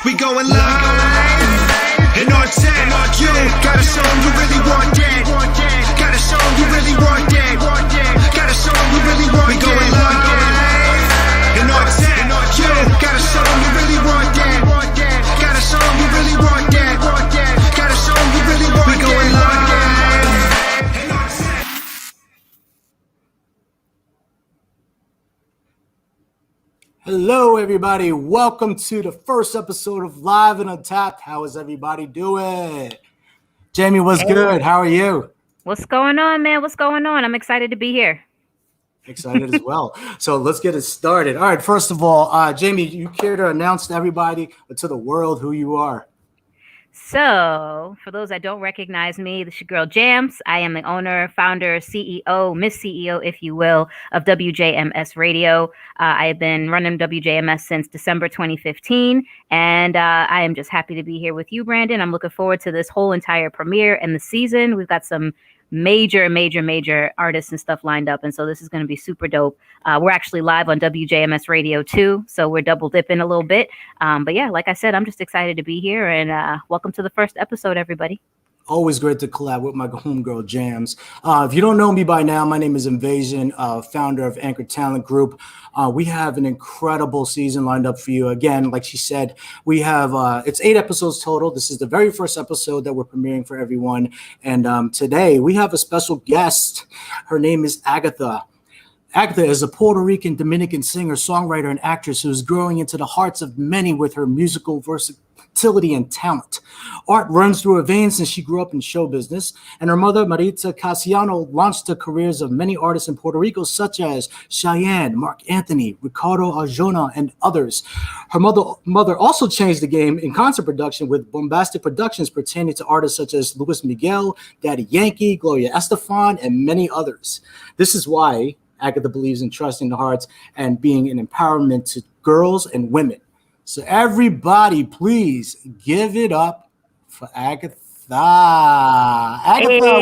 We going live in our town. You got a song you really want that. Got a song you really want that. Got a song you really want that. We going live in our town. You got a song you really want that. Got a song you really want that. Got a song you really want that. We going live. Hello, everybody. Welcome to the first episode of Live and UnTAPT. How is everybody doing? Jamie, what's good? How are you? What's going on, man? What's going on? I'm excited to be here. Excited as well. So let's get it started. All right. First of all, Jamie, you care to announce to everybody, to the world, who you are? So, for those that don't recognize me, this is your girl Jams. I am the owner, founder, CEO, Miss CEO, if you will, of WJMS Radio. I have been running WJMS since December 2015, and I am just happy to be here with you, Brandon. I'm looking forward to this whole entire premiere and the season. We've got some major artists and stuff lined up, and so this is going to be super dope. We're actually live on WJMS Radio too, so we're double dipping a little bit. But yeah, like I said, I'm just excited to be here, and welcome to the first episode, everybody. Always great to collab with my homegirl Jams. If you don't know me by now, my name is 𝗟𝗓𝗪, founder of Anchor Talent Group. We have an incredible season lined up for you. Again, like she said, we have it's 8 episodes total. This is the very first episode that we're premiering for everyone. And today we have a special guest. Her name is Agatha. Agatha is a Puerto Rican Dominican singer, songwriter, and actress who is growing into the hearts of many with her musical versatility and talent. Art runs through her veins since she grew up in show business, and her mother, Maritza Casiano, launched the careers of many artists in Puerto Rico, such as Cheyenne, Mark Anthony, Ricardo Arjona, and others. Her mother also changed the game in concert production with bombastic productions pertaining to artists such as Luis Miguel, 𝗟𝗏𝗪𝗓, Gloria Estefan, and many others. This is why Agatha believes in trusting the hearts and being an empowerment to girls and women. So everybody, please give it up for Agatha. Agatha.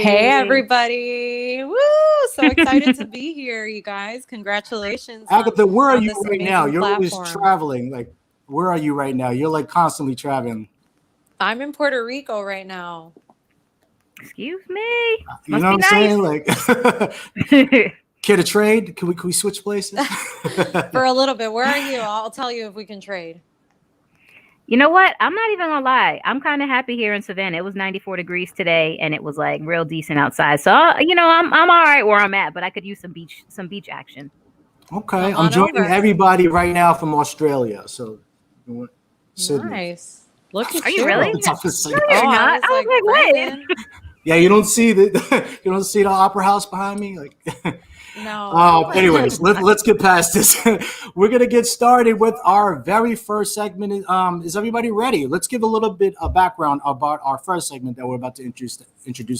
Hey, everybody. Woo! So excited to be here, you guys. Congratulations. Agatha, where are you right now? You're platform. always traveling. Like, where are you right now? You're like constantly traveling. I'm in Puerto Rico right now. Excuse me. You know what I'm saying? Like, care to trade? Can we switch places? For a little bit. Where are you? I'll tell you if we can trade. You know what? I'm not even gonna lie. I'm kind of happy here in Savannah. It was 94 degrees today, and it was like real decent outside. So I'm all right where I'm at, but I could use some beach action. Okay, I'm joining everybody right now from Australia. So, Sydney. Nice. Look at Are you really? The toughest city. No, you're not. I was like, wait. Yeah, you don't see the Opera House behind me, like. No. Anyways, let's get past this. We're gonna get started with our very first segment. Is everybody ready? Let's give a little bit of background about our first segment that we're about to introduce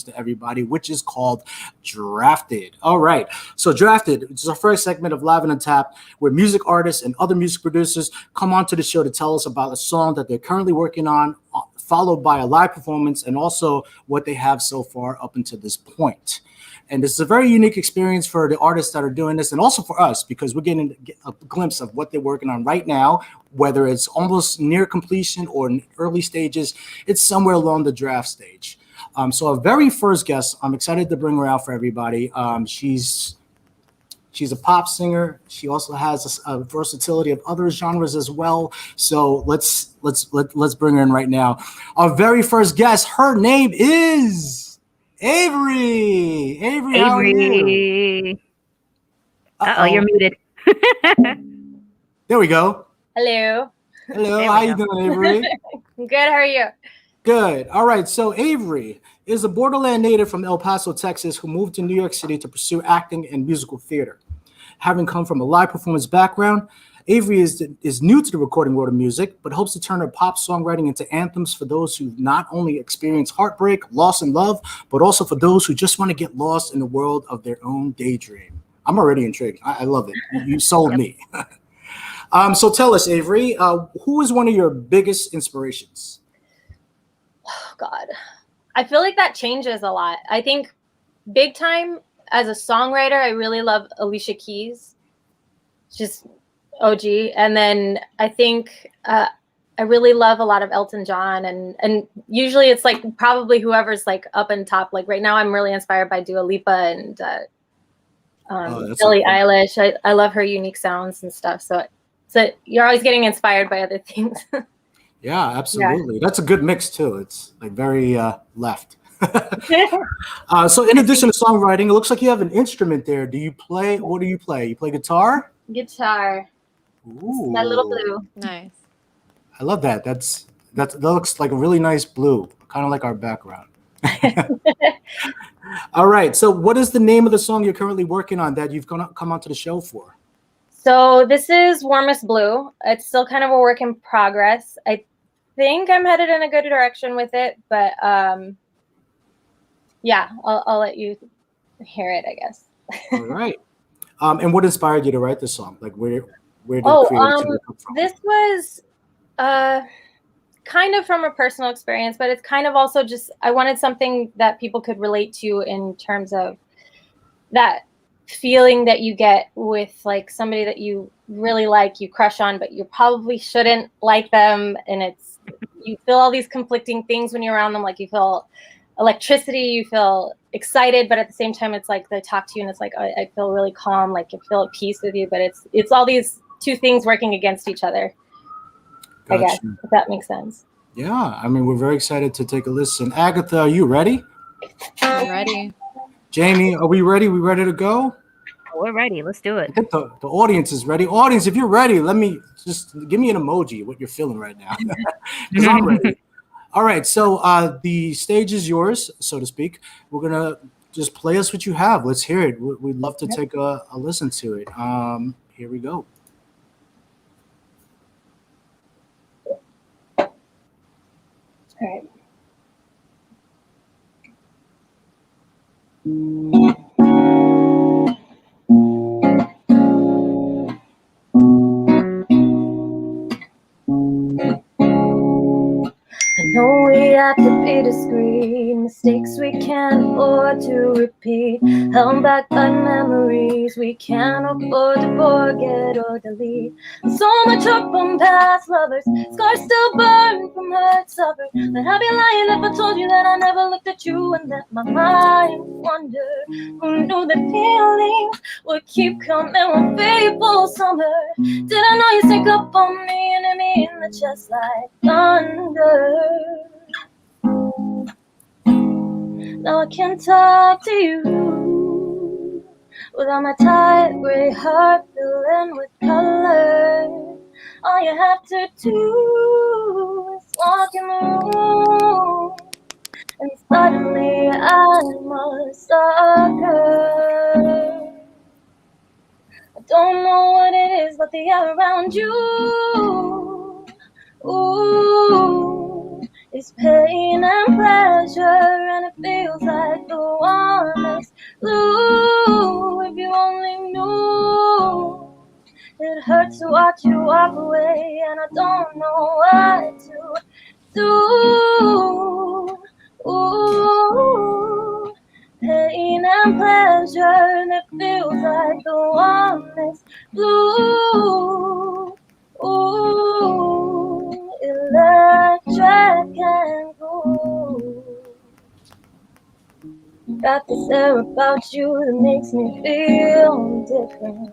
to everybody, which is called Drafted. All right. So Drafted, which is our first segment of Live and UnTAPT, where music artists and other music producers come onto the show to tell us about a song that they're currently working on, followed by a live performance, and also what they have so far up until this point. And this is a very unique experience for the artists that are doing this, and also for us, because we're getting a glimpse of what they're working on right now, whether it's almost near completion or in early stages. It's somewhere along the draft stage. So our very first guest, I'm excited to bring her out for everybody. She's a pop singer. She also has a versatility of other genres as well. So let's bring her in right now. Our very first guest, her name is AVRI. AVRI, how are you? Uh-oh, you're muted. There we go. Hello. Hello, how you doing, AVRI? Good, how are you? Good. All right, so AVRI is a borderland native from El Paso, Texas, who moved to New York City to pursue acting and musical theater. Having come from a live performance background, AVRI is new to the recording world of music, but hopes to turn her pop songwriting into anthems for those who not only experience heartbreak, loss, and love, but also for those who just want to get lost in the world of their own daydream. I'm already intrigued. I love it. You sold me. So tell us, AVRI, who is one of your biggest inspirations? Oh, God. I feel like that changes a lot. I think big time as a songwriter, I really love Alicia Keys. Just OG. And then I think I really love a lot of Elton John, and usually it's like probably whoever's like up and top. Like right now, I'm really inspired by Dua Lipa and Billie Eilish. I love her unique sounds and stuff. So you're always getting inspired by other things. Yeah, absolutely. Yeah. That's a good mix too. It's like very left. So in addition to songwriting, it looks like you have an instrument there. Do you play? What do you play? You play guitar? Guitar. Ooh. That little blue. Nice. I love that. That looks like a really nice blue, kind of like our background. All right. So what is the name of the song you're currently working on that you've come onto the show for? So this is Warmest Blue. It's still kind of a work in progress. I think I'm headed in a good direction with it, but yeah, I'll let you hear it, I guess. All right. And what inspired you to write this song? Like where did creativity come from? This was kind of from a personal experience, but it's kind of also just, I wanted something that people could relate to in terms of that feeling that you get with like somebody that you really like, you crush on, but you probably shouldn't like them. And you feel all these conflicting things when you're around them. Like you feel electricity, you feel excited, but at the same time, it's like they talk to you and it's like, I feel really calm, like I feel at peace with you, but it's all these two things working against each other. Gotcha. I guess, if that makes sense. Yeah, I mean, we're very excited to take a listen. Agatha, are you ready? I'm ready. Jamie, are we ready? We ready to go? We're ready. Let's do it. I think the audience is ready. Audience, if you're ready, just give me an emoji, what you're feeling right now. Because I'm ready. All right, so the stage is yours, so to speak. We're going to just play us what you have. Let's hear it. We'd love to take a listen to it. Here we go. All right. I know we have to be discreet, mistakes we can't afford to repeat, held back by memories we can't afford to forget or delete. So much up on past lovers, scars still burn from hurt suffered. But I'd be lying if I told you that I never looked at you and let my mind wander. Who knew that feelings would keep coming one fateful summer? Did I know you sneak up on me and hit me in the chest like thunder? Now I can talk to you without my tight gray heart filling with color. All you have to do is walk in the room, and suddenly I'm a sucker. I don't know what it is, but the air around you, ooh, it's pain and pleasure, and it feels like the warmest blue. If you only knew, it hurts to watch you walk away, and I don't know what to do. Ooh, pain and pleasure, and it feels like the warmest blue. Ooh, electric and cool. Got this air about you that makes me feel different.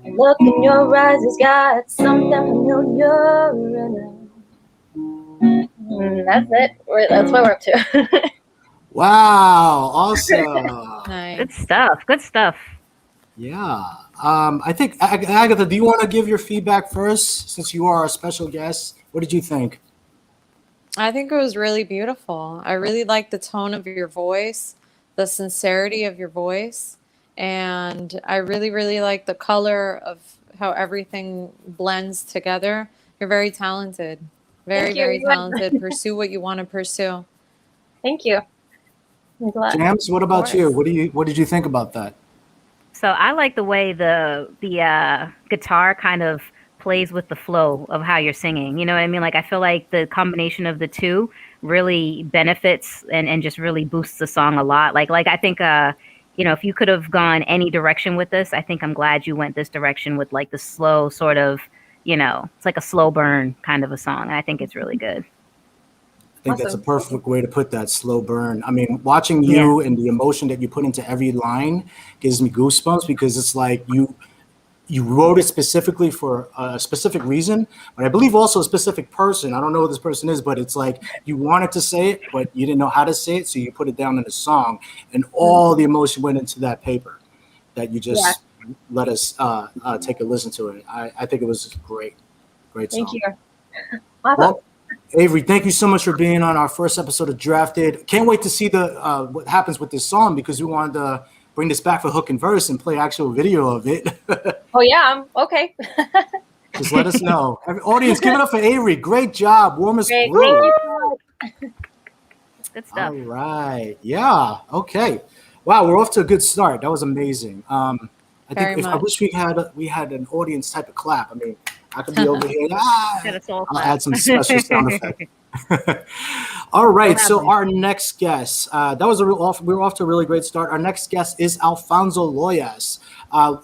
A look in your eyes has got something familiar in it. That's it. That's what we're up to. Wow, awesome. Nice. Good stuff. Good stuff. Yeah. I think, Agatha, do you want to give your feedback first, since you are our special guest? What did you think? I think it was really beautiful. I really liked the tone of your voice, the sincerity of your voice, and I really, really like the color of how everything blends together. You're very talented. Very, very talented. Pursue what you want to pursue. Thank you. Jams, what about you? What did you think about that? So I like the way the guitar kind of plays with the flow of how you're singing. You know what I mean? Like I feel like the combination of the two really benefits and just really boosts the song a lot. Like I think if you could have gone any direction with this, I think I'm glad you went this direction with like the slow sort of, it's like a slow burn kind of a song. And I think it's really good. I think that's a perfect way to put that, slow burn. I mean, watching you and the emotion that you put into every line gives me goosebumps, because it's like you wrote it specifically for a specific reason, but I believe also a specific person. I don't know who this person is, but it's like you wanted to say it, but you didn't know how to say it, so you put it down in a song, and all the emotion went into that paper that you just let us take a listen to it. I think it was great song. Thank you. Well, Avery, thank you so much for being on our first episode of Drafted. Can't wait to see what happens with this song, because we wanted to bring this back for Hook and Verse and play actual video of it. Oh yeah, okay. Just let us know. Audience, give it up for Avery. Great job. Warm as Great. brew. Good stuff. All right. Yeah. Okay. Wow, we're off to a good start. That was amazing. I wish we had an audience type of clap. I mean, I could be over here. I'll add some special sound effects. All right, so our next guest, we're off to a really great start. Our next guest is Alfonso Loya.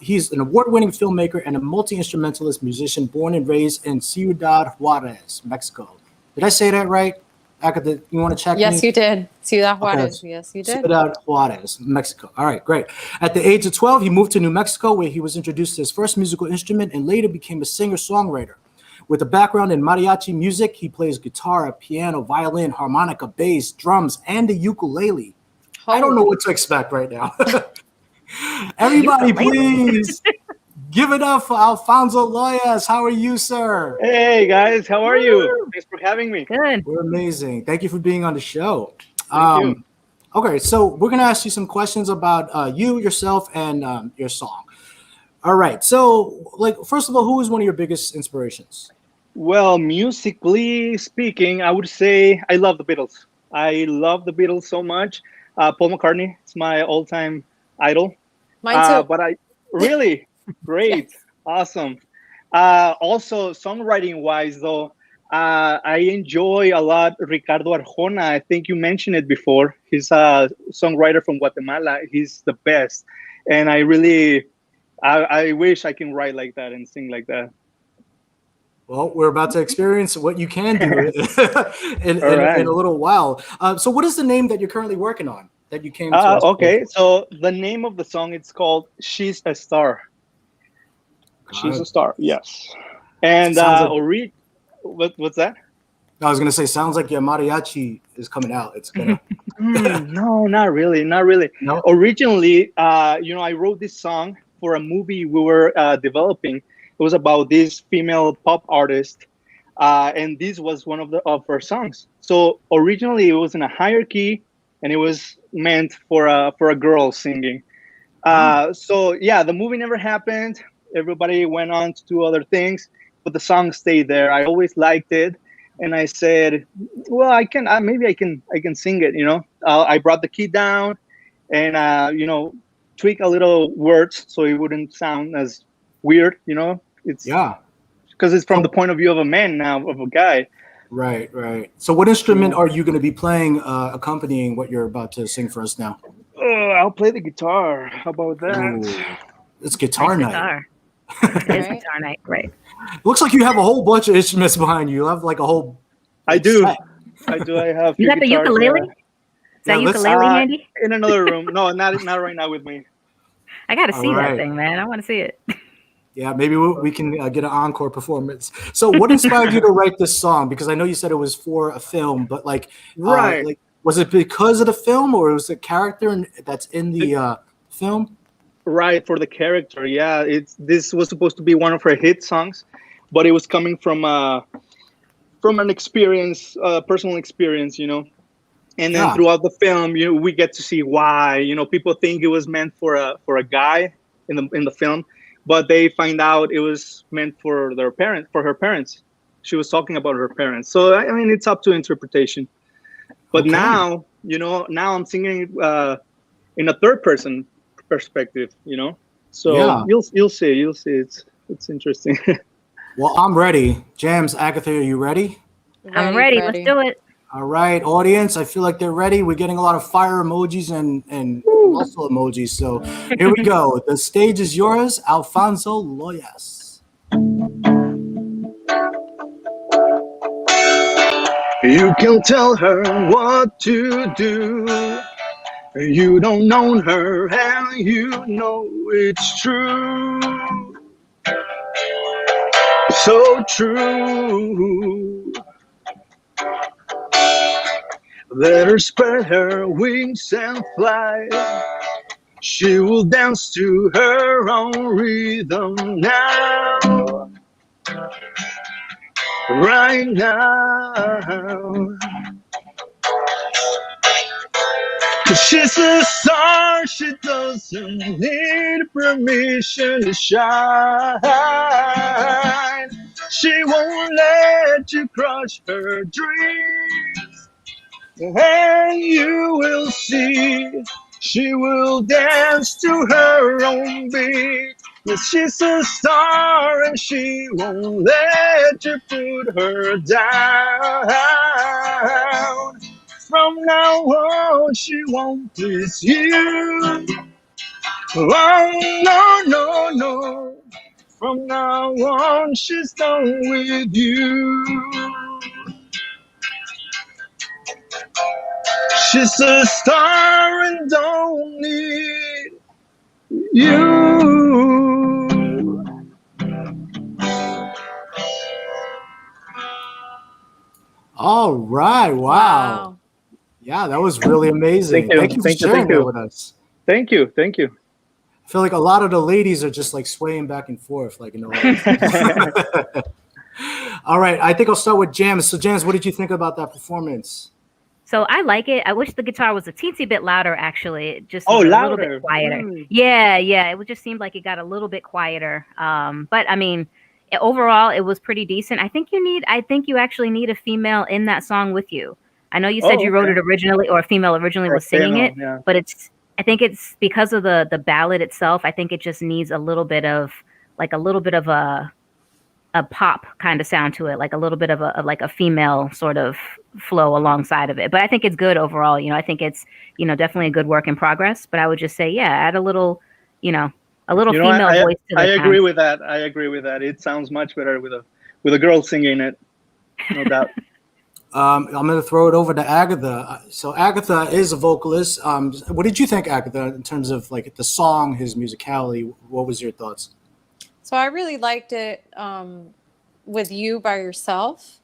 He's an award-winning filmmaker and a multi-instrumentalist musician born and raised in Ciudad Juarez, Mexico. Did I say that right? Agatha, you want to check? Yes, me? You did. Ciudad Juarez. Okay. Yes, you did. Ciudad Juarez, Mexico. All right, great. At the age of 12, he moved to New Mexico, where he was introduced to his first musical instrument and later became a singer-songwriter. With a background in mariachi music, he plays guitar, piano, violin, harmonica, bass, drums, and the ukulele. I don't know what to expect right now. Everybody, please give it up for Alfonso Loya. How are you, sir? Hey, guys. How are you? Thanks for having me. Good. We're amazing. Thank you for being on the show. Thank you. Okay, so we're going to ask you some questions about you, yourself, and your song. All right. So, first of all, who is one of your biggest inspirations? Well, musically speaking, I would say I love the Beatles. I love the Beatles so much. Paul McCartney is my all-time idol. Mine too. But I really great, yes. Awesome. Also, songwriting-wise, though, I enjoy a lot Ricardo Arjona. I think you mentioned it before. He's a songwriter from Guatemala. He's the best, and I wish I can write like that and sing like that. Well, we're about to experience what you can do in a little while. So what is the name that you're currently working on that you came to us okay, with? So the name of the song, it's called She's a Star. She's a Star, yes. And what's that? I was going to say, sounds like your mariachi is coming out. It's going to... No, not really. No? Originally, I wrote this song for a movie we were developing. It was about this female pop artist, and this was one of her songs. So originally, it was in a higher key, and it was meant for a girl singing. So yeah, the movie never happened. Everybody went on to do other things, but the song stayed there. I always liked it, and I said, "Well, maybe I can sing it." I brought the key down, and tweak a little words so it wouldn't sound as weird, It's because it's from the point of view of a man now, of a guy. Right. So what instrument are you going to be playing accompanying what you're about to sing for us now? I'll play the guitar. How about that? Ooh, it's guitar night. It is guitar night, right? Looks like you have a whole bunch of instruments behind you. You have like a whole... I do. set. I have. You got the ukulele? Is that ukulele handy? In another room. No, not right now with me. I got to see that thing, man. I want to see it. Yeah, maybe we can get an encore performance. So what inspired you to write this song? Because I know you said it was for a film, but was it because of the film, or was the character that's in the film? Right, for the character. Yeah, this was supposed to be one of her hit songs, but it was coming from an experience, personal experience, And then throughout the film, we get to see why. People think it was meant for a guy in the film. But they find out it was meant for her parents. She was talking about her parents. So, I mean, it's up to interpretation. But now, now I'm singing in a third person perspective, So you'll see. It's interesting. Well, I'm ready. Jams, Agatha, are you ready? I'm ready. Let's do it. All right, audience, I feel like they're ready. We're getting a lot of fire emojis and muscle emojis. So here we go. The stage is yours, Alfonso Loya. You can tell her what to do. You don't know her and you know it's true. So true. Let her spread her wings and fly. She will dance to her own rhythm now. Right now. 'Cause she's a star, she doesn't need permission to shine. She won't let you crush her dreams. And you will see, she will dance to her own beat. Yes, she's a star and she won't let you put her down. From now on, she won't please you. Oh, no, no, no. From now on, she's done with you. She's a star and don't need you. All right. Wow. Yeah, that was really amazing. Thank you for sharing that with us. Thank you. Thank you. I feel like a lot of the ladies are just like swaying back and forth, like in the All right, I think I'll start with Jams. So, Jams, what did you think about that performance? So I like it. I wish the guitar was a teensy bit louder, actually. It just louder. A little bit quieter. Yeah. It just seemed like it got a little bit quieter. But I mean, overall, it was pretty decent. I think you actually need a female in that song with you. I know you said you wrote it originally, or a female originally was singing it, but I think it's because of the ballad itself. I think it just needs a little bit of a pop kind of sound to it, like a little bit of a female sort of flow alongside of it. But I think it's good overall. I think it's, definitely a good work in progress. But I would just say, add a little female voice to the I agree with that. I agree with that. It sounds much better with a girl singing it. No doubt. I'm going to throw it over to Agatha. So Agatha is a vocalist. What did you think, Agatha, in terms of like the song, his musicality? What was your thoughts? So I really liked it with you by yourself.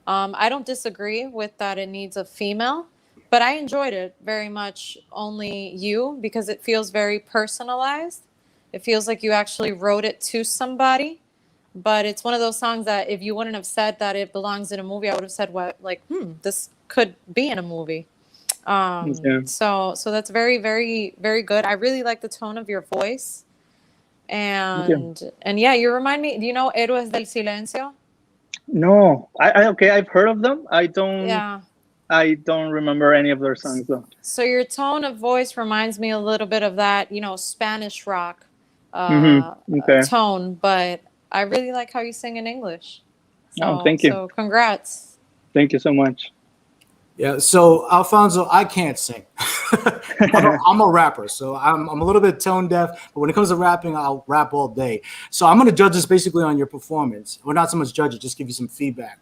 I don't disagree with that it needs a female, but I enjoyed it very much only you, because it feels very personalized. It feels like you actually wrote it to somebody. But it's one of those songs that if you wouldn't have said that it belongs in a movie, I would have said, this could be in a movie. So that's very, very, very good. I really like the tone of your voice. And you remind me, do you know Héroes del Silencio? No, I've heard of them. I don't remember any of their songs though. So your tone of voice reminds me a little bit of that, Spanish rock tone, but I really like how you sing in English. So, thank you. So congrats. Thank you so much. Yeah, so Alfonso, I can't sing. I'm a rapper, so I'm a little bit tone deaf, but when it comes to rapping, I'll rap all day. So I'm going to judge this basically on your performance. Well, not so much judge it, just give you some feedback.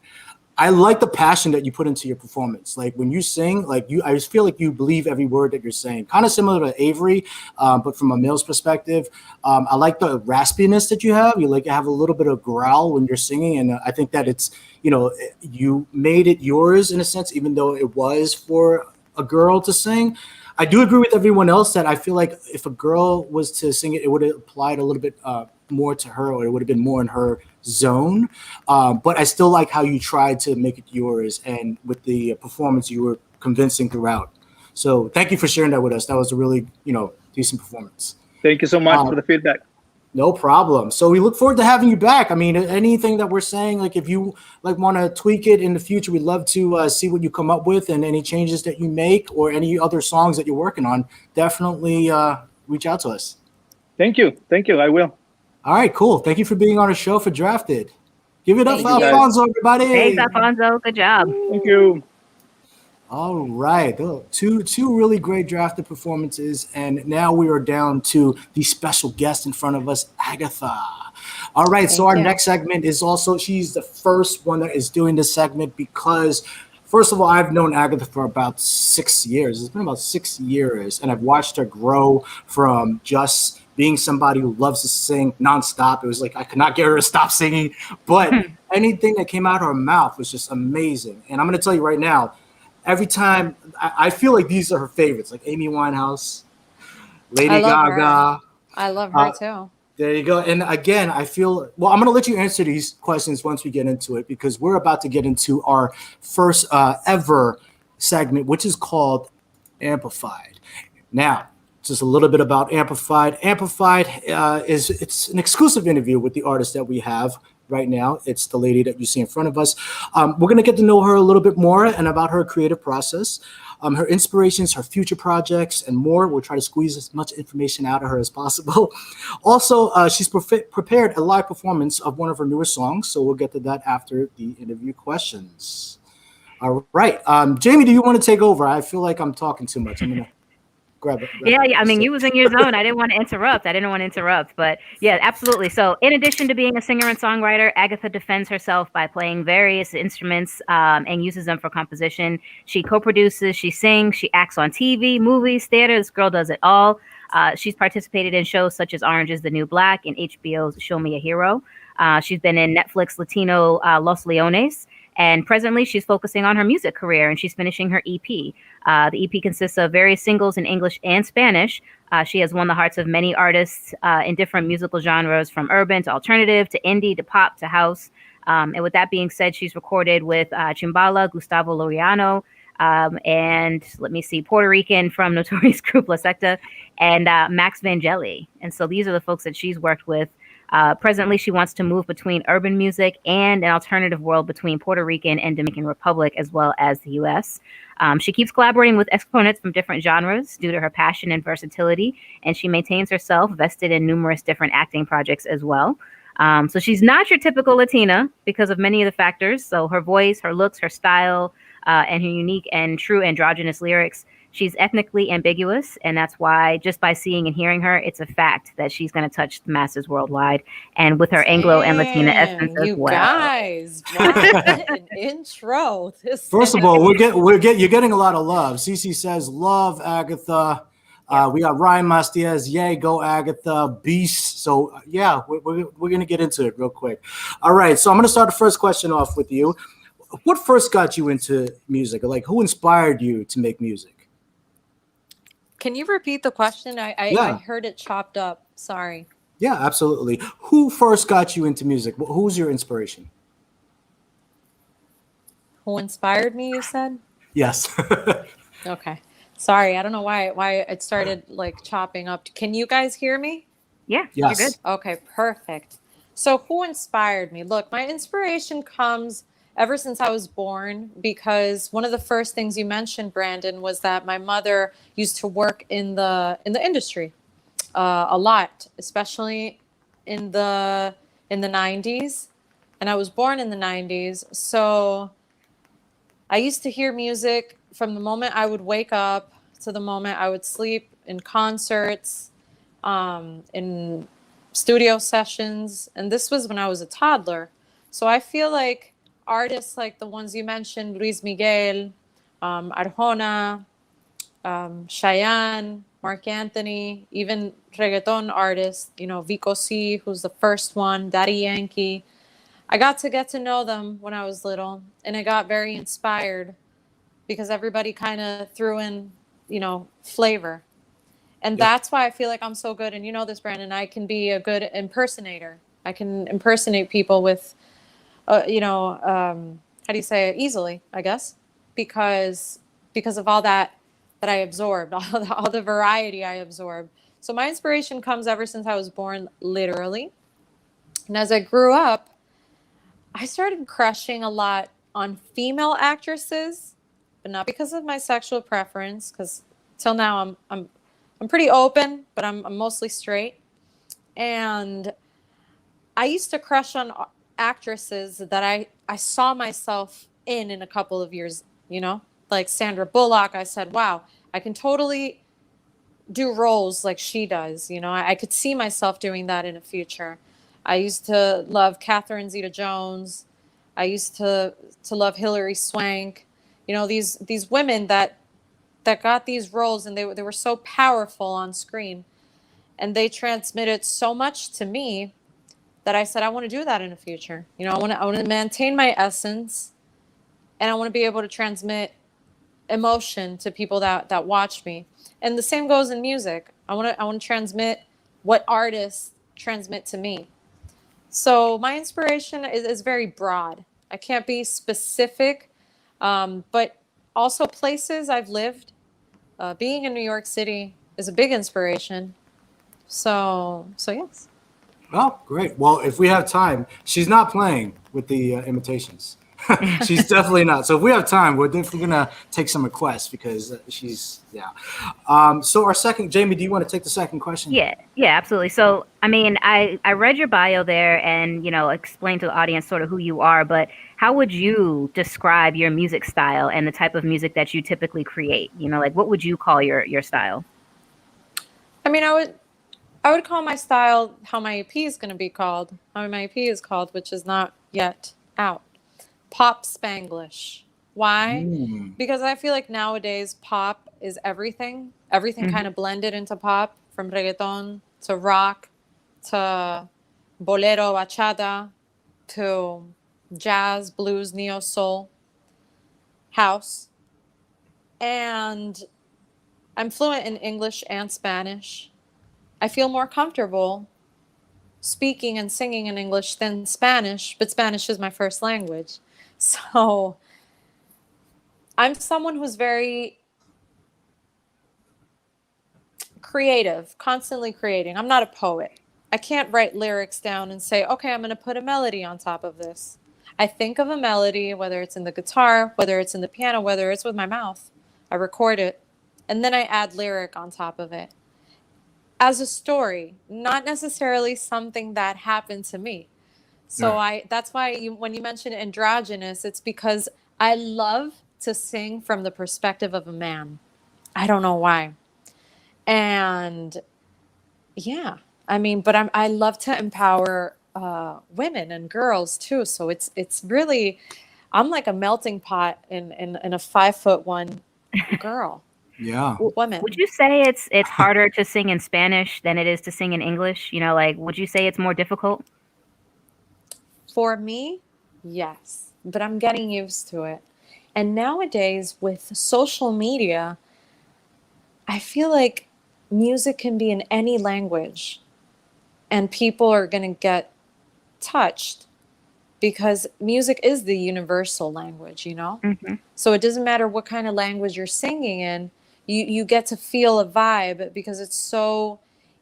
I like the passion that you put into your performance. Like when you sing, I just feel like you believe every word that you're saying. Kind of similar to AVRI, but from a male's perspective. I like the raspiness that you have. You have a little bit of growl when you're singing, and I think that it's, you made it yours in a sense, even though it was for a girl to sing. I do agree with everyone else that I feel like if a girl was to sing it, it would have applied a little bit more to her, or it would have been more in her zone. But I still like how you tried to make it yours, and with the performance, you were convincing throughout. So thank you for sharing that with us. That was a really, decent performance. Thank you so much for the feedback. No problem. So we look forward to having you back. I mean, anything that we're saying, if you want to tweak it in the future, we'd love to see what you come up with, and any changes that you make or any other songs that you're working on, definitely reach out to us. Thank you. I will. All right, cool. Thank you for being on the show for Drafted. Give it up for Alfonso, everybody. Thanks, Alfonso. Good job. Thank you. All right, two really great drafted performances, and now we are down to the special guest in front of us, Agatha. All right, so Thank our you. next segment is also, she's the first one that is doing this segment because, first of all, I've known Agatha for about 6 years. It's been about 6 years, and I've watched her grow from just being somebody who loves to sing nonstop. It was like I could not get her to stop singing, but anything that came out of her mouth was just amazing. And I'm going to tell you right now, every time I feel like these are her favorites, like Amy Winehouse, I Lady love her. Gaga. I love her too. There you go. And again, I feel, well, I'm going to let you answer these questions once we get into it, because we're about to get into our first ever segment, which is called Amplified. Now, just a little bit about Amplified. Amplified it's an exclusive interview with the artist that we have right now. It's the lady that you see in front of us. We're going to get to know her a little bit more and about her creative process, her inspirations, her future projects, and more. We'll try to squeeze as much information out of her as possible. Also, she's prepared a live performance of one of her newer songs, so we'll get to that after the interview questions. All right. Jamie, do you want to take over? I feel like I'm talking too much. I'm going to grab it. Yeah, I mean, you was in your zone. I didn't want to interrupt. But yeah, absolutely. So in addition to being a singer and songwriter, Agatha defends herself by playing various instruments and uses them for composition. She co-produces, she sings, she acts on TV, movies, theater. This girl does it all. She's participated in shows such as Orange is the New Black and HBO's Show Me a Hero. She's been in Netflix Latino Los Leones. And presently, she's focusing on her music career, and she's finishing her EP. The EP consists of various singles in English and Spanish. She has won the hearts of many artists in different musical genres, from urban to alternative to indie to pop to house. And with that being said, she's recorded with Chimbala, Gustavo Laureano, and let me see, Puerto Rican from notorious group La Secta, and Max Vangeli. And so these are the folks that she's worked with. Presently, she wants to move between urban music and an alternative world between Puerto Rican and Dominican Republic, as well as the U.S. She keeps collaborating with exponents from different genres due to her passion and versatility, and she maintains herself vested in numerous different acting projects as well. So she's not your typical Latina because of many of the factors. So her voice, her looks, her style, and her unique and true androgynous lyrics. She's ethnically ambiguous, and that's why just by seeing and hearing her, it's a fact that she's going to touch the masses worldwide, and with her Anglo and Latina essence as well. You guys, wow, an intro. First of all, you're getting a lot of love. Cece says, love Agatha. We got Ryan Mastiaz, yay, go Agatha, beast. So yeah, we're going to get into it real quick. All right, so I'm going to start the first question off with you. What first got you into music? Like, who inspired you to make music? Can you repeat the question? I heard it chopped up. Sorry. Yeah, absolutely. Who first got you into music? Who's your inspiration? Who inspired me, you said? Yes. Okay. Sorry, I don't know why it started like chopping up. Can you guys hear me? Yeah, yes. You're good. Okay, perfect. So who inspired me? Look, my inspiration comes ever since I was born, because one of the first things you mentioned, Brandon, was that my mother used to work in the industry a lot, especially in the 90s, and I was born in the 90s. So I used to hear music from the moment I would wake up to the moment I would sleep, in concerts, in studio sessions, and this was when I was a toddler. So I feel like artists like the ones you mentioned, Luis Miguel, Arjona, Cheyenne, Mark Anthony, even reggaeton artists, Vico C, who's the first one, Daddy Yankee. I got to know them when I was little, and I got very inspired because everybody kind of threw in, flavor. And that's why I feel like I'm so good. And you know this, Brandon, I can be a good impersonator. I can impersonate people with how do you say it? Easily, I guess, because of all that I absorbed, all the variety I absorbed. So my inspiration comes ever since I was born, literally. And as I grew up, I started crushing a lot on female actresses, but not because of my sexual preference, because till now I'm pretty open, but I'm mostly straight. And I used to crush on actresses that I saw myself in a couple of years, like Sandra Bullock, I said, wow, I can totally do roles like she does. You know, I could see myself doing that in the future. I used to love Catherine Zeta-Jones. I used to love Hilary Swank. You know, these women that got these roles, and they were so powerful on screen, and they transmitted so much to me that I said, I want to do that in the future. You know, I want to maintain my essence, and I want to be able to transmit emotion to people that watch me. And the same goes in music. I want to transmit what artists transmit to me. So my inspiration is very broad. I can't be specific, but also places I've lived. Being in New York City is a big inspiration. So yes. Oh, great. Well, if we have time, she's not playing with the imitations. She's definitely not. So if we have time, we're definitely going to take some requests because she's, yeah. So our second, Jamie, do you want to take the second question? Yeah, absolutely. So, I mean, I read your bio there and, you know, explained to the audience sort of who you are, but how would you describe your music style and the type of music that you typically create? You know, like what would you call your style? I mean, I would call my style how my EP is going to be called, how my EP is called, which is not yet out. Pop Spanglish. Why? Because I feel like nowadays pop is everything. Everything kind of blended into pop, from reggaeton to rock to bolero, bachata to jazz, blues, neo soul, house. And I'm fluent in English and Spanish. I feel more comfortable speaking and singing in English than Spanish, but Spanish is my first language. So I'm someone who's very creative, constantly creating. I'm not a poet. I can't write lyrics down and say, okay, I'm going to put a melody on top of this. I think of a melody, whether it's in the guitar, whether it's in the piano, whether it's with my mouth. I record it, and then I add lyric on top of it. As a story, not necessarily something that happened to me. So that's why when you mention androgynous, it's because I love to sing from the perspective of a man. I don't know why. And yeah, I mean, but I love to empower women and girls too. So it's really, I'm like a melting pot in a 5'1" girl. Yeah. Women. Would you say it's harder to sing in Spanish than it is to sing in English? You know, like, would you say it's more difficult? For me, yes, but I'm getting used to it. And nowadays with social media, I feel like music can be in any language and people are going to get touched because music is the universal language, you know? So it doesn't matter what kind of language you're singing in, you get to feel a vibe because it's so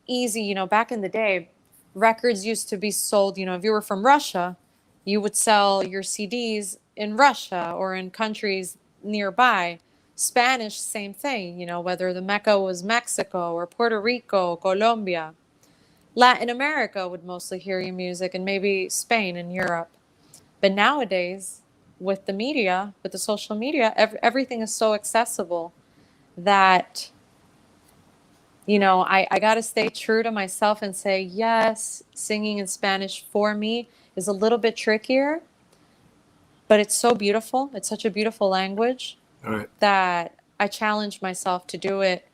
easy. You know, back in the day, records used to be sold, you know, if you were from Russia, you would sell your CDs in Russia or in countries nearby. Spanish, same thing, you know, whether the Mecca was Mexico or Puerto Rico, Colombia. Latin America would mostly hear your music, and maybe Spain and Europe. But nowadays, with the media, with the social media, everything is so accessible that, you know, I got to stay true to myself and say, yes, singing in Spanish for me is a little bit trickier, but it's so beautiful. It's such a beautiful language that I challenge myself to do it,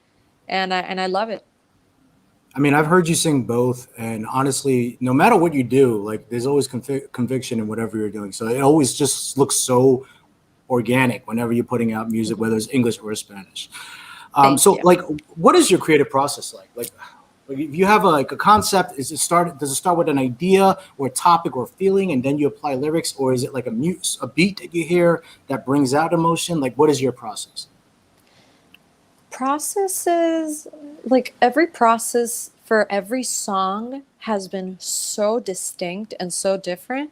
and I love it. I mean, I've heard you sing both, and honestly, no matter what you do, like there's always conviction in whatever you're doing. So it always just looks so organic whenever you're putting out music, whether it's English or Spanish. So like, what is your creative process like? Like if you have a concept, does it start with an idea or a topic or a feeling, and then you apply lyrics, or is it like a beat that you hear that brings out emotion? Like, what is your process? Processes, like every process for every song has been so distinct and so different.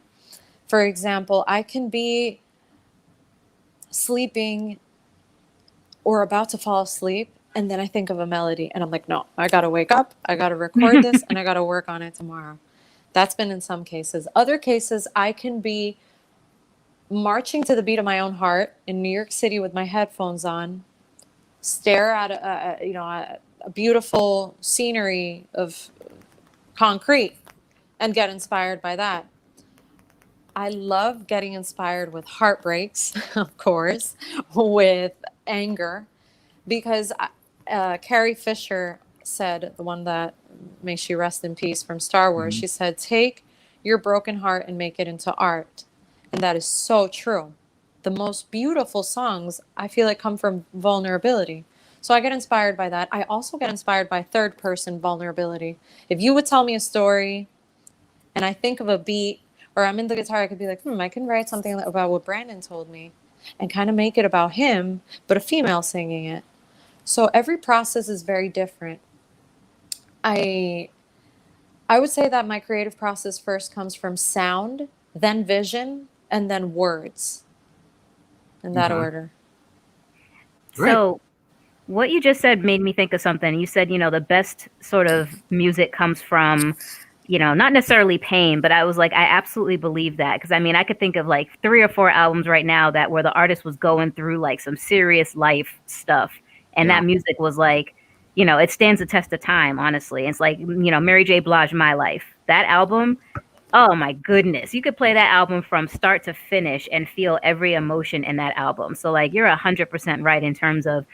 For example, I can be sleeping or about to fall asleep, and then I think of a melody and I'm like, no, I got to wake up, I got to record this, and I got to work on it tomorrow. That's been in some cases. Other cases, I can be marching to the beat of my own heart in New York City with my headphones on, stare at a beautiful scenery of concrete and get inspired by that. I love getting inspired with heartbreaks, of course, with anger, because Carrie Fisher said, the one that, may she rest in peace, from Star Wars, she said, take your broken heart and make it into art. And that is so true. The most beautiful songs, I feel like, come from vulnerability. So I get inspired by that. I also get inspired by third person vulnerability. If you would tell me a story and I think of a beat, or I'm in the guitar, I could be like, I can write something about what Brandon told me and kind of make it about him, but a female singing it. So every process is very different. I would say that my creative process first comes from sound, then vision, and then words, in that order. So what you just said made me think of something. You said, the best sort of music comes from, not necessarily pain, but I was like, I absolutely believe that. Because I could think of like 3 or 4 albums right now where the artist was going through like some serious life stuff. And that music was like, it stands the test of time, honestly. It's like, Mary J. Blige, My Life. That album, oh my goodness. You could play that album from start to finish and feel every emotion in that album. So like, you're 100% right in terms of,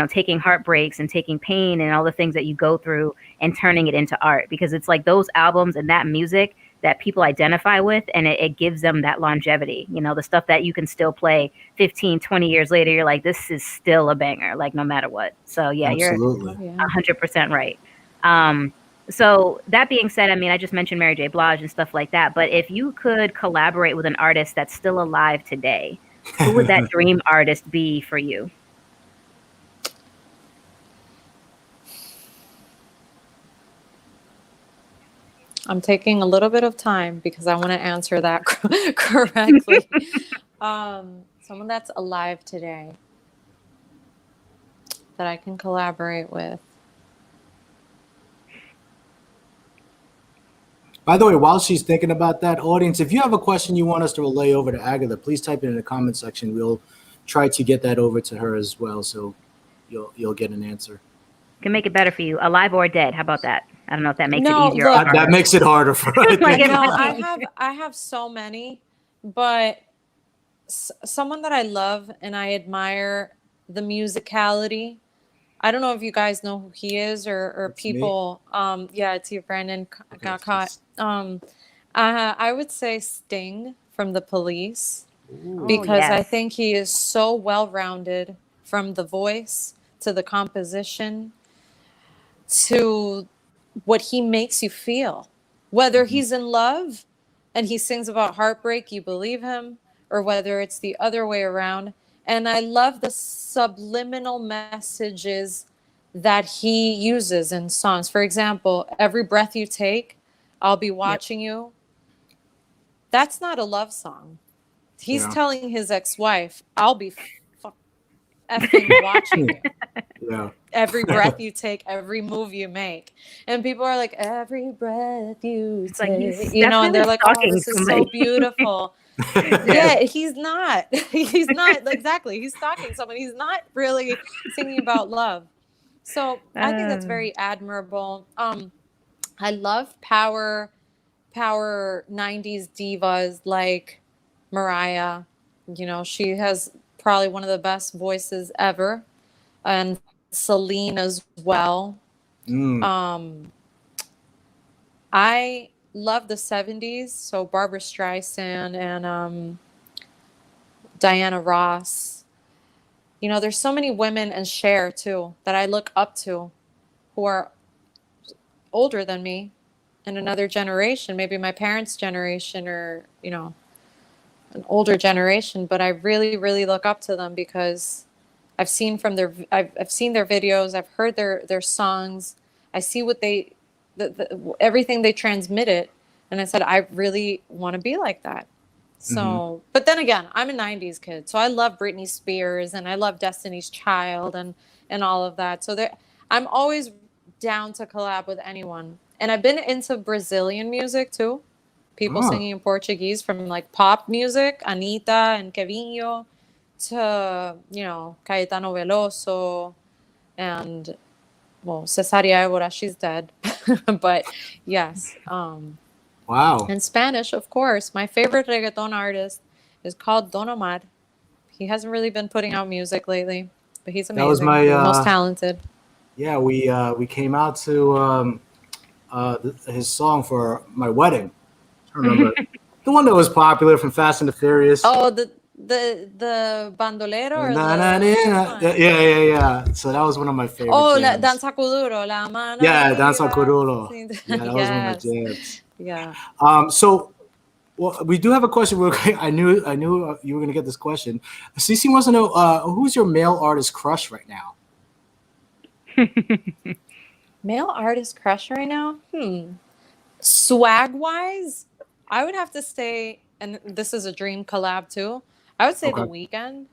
taking heartbreaks and taking pain and all the things that you go through and turning it into art. Because it's like those albums and that music that people identify with, and it gives them that longevity. The stuff that you can still play 15, 20 years later, you're like, this is still a banger, like no matter what. So yeah, Absolutely. You're 100% right. So that being said, I just mentioned Mary J. Blige and stuff like that, but if you could collaborate with an artist that's still alive today, who would that dream artist be for you? I'm taking a little bit of time because I want to answer that correctly. Someone that's alive today that I can collaborate with. By the way, while she's thinking about that, audience, if you have a question you want us to relay over to Agatha, please type it in the comment section. We'll try to get that over to her as well, so you'll get an answer. Can make it better for you, alive or dead. How about that? I don't know if that makes it easier. Look, that makes it harder for her. I have so many, but someone that I love and I admire the musicality. I don't know if you guys know who he is or it's people. Yeah, it's you, Brandon. Got caught. I would say Sting from The Police. Ooh. Because I think he is so well-rounded, from the voice to the composition to what he makes you feel. Whether he's in love and he sings about heartbreak, you believe him, or whether it's the other way around. And I love the subliminal messages that he uses in songs. For example, Every Breath You Take, I'll Be Watching You. That's not a love song. He's telling his ex-wife, I'll be effing watching you. Yeah. Every breath you take, every move you make. And people are like, every breath you take. Like and they're like, oh, this is so beautiful. Yeah, he's not. He's not. Exactly. He's stalking someone. He's not really singing about love. So I think that's very admirable. I love power 90s divas like Mariah. She has probably one of the best voices ever. And Celine as well. I love the 70s. So Barbra Streisand and Diana Ross. There's so many women, and Cher too, that I look up to, who are older than me, in another generation, maybe my parents' generation, or an older generation. But I really, really look up to them because I've seen I've seen their videos, I've heard their songs, I see what everything they transmitted, and I said, I really want to be like that. So, but then again, I'm a 90s kid, so I love Britney Spears and I love Destiny's Child and all of that. So I'm always down to collab with anyone. And I've been into Brazilian music too. people singing in Portuguese, from like pop music, Anitta and 𝗘𝗑𝗩𝗏, to, you know, 𝗨𝗪𝗏 Veloso, and, well, 𝗟𝗪𝗪𝗏, she's dead. But yes. Wow. In Spanish, of course, my favorite reggaeton artist is called Don Omar. He hasn't really been putting out music lately, but he's amazing. That was my the most talented. Yeah, we came out to his song for my wedding. I remember the one that was popular from Fast and the Furious. Oh, the bandolero, or yeah. So that was one of my favorites. Oh, Danza Kuduro, la mano. Yeah, Danza Kuduro. Yeah, that was one of my jams. Yeah. So, well, we do have a question. I knew you were gonna get this question. Cece wants to know who's your male artist crush right now. Male artist crush right now? Swag wise, I would have to say, and this is a dream collab too, I would say The Weeknd,